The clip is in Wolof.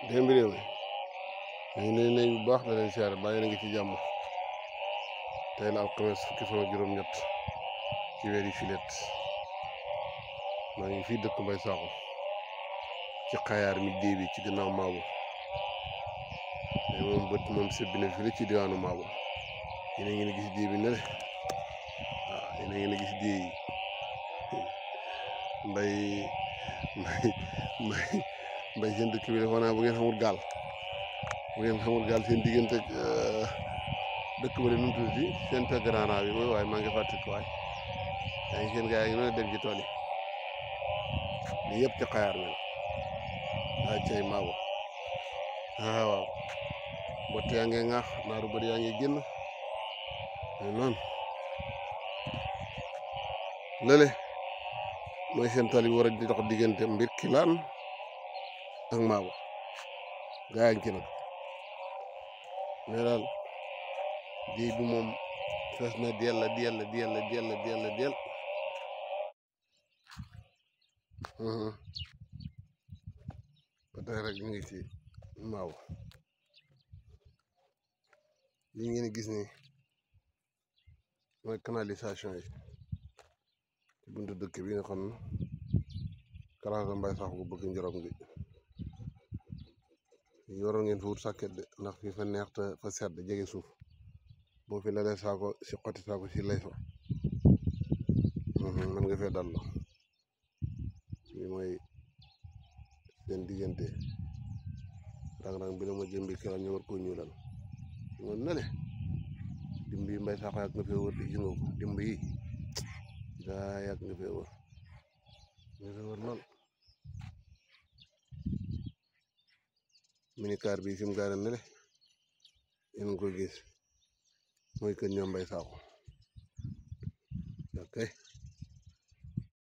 démb réew mi ñu ngi leen bu baax da leen siyaare bàyyi na ngi ci jàmm tey la alxames fukki fan ak juróom-ñett ci weeri filet maa ngi fii dëkk Mbay Saaxu ci xayaar mi déebi ci gannaaw Maabo mais moom bët moom sëbbi na fi la ci diwaanu Maabo yéen a ngi gis déebi ne le waaw yéen a ngi gis déey mbay seen dëkk bi dafa naa bu ngeen xamul gaal seen diggante dëkk ba de nu mu tuddati seen pegg raanaa bi mooy waaye maa ngi fàttali ko waay yaa ngi seen gaa yi noonu dem ci tool yi lii yëpp ci xayaar na waa cay Maabo waaw mbott yaa ngi ŋaax naaru bëri yaa ngi génn noonu lële mooy seen tool yi war a di dox diggante Mbirkilaan ak Maabo gaa yaa ngi ci nag mais daal déey bi moom fees na dell ba tey rek ñu ngi ci Maabo li ngeen gis ni mooy canalisation yi ci buntu dëkk bi nga xam ne kalaasa Mbay Saaxu bu bëgg njorong bi yoroon ngeen fa wut sàkket de ndax fii fa neex te fa sedd jege suuf boo fi lalee saako si xotti saako si lay fa man nga fee dal la li mooy seen diggante rang-rang bi la ma jëmbi kila ñu war koo ñuulal ngoon nale dimb yi Mbay Saaxu yàgg nga fee wër di gis nga ko dimb yi daa yàgg nga fee wër lool minicar bi fi mu gaare ne le yéen a ngi koy gis mooy kër ñoom Mbay Saaxu ok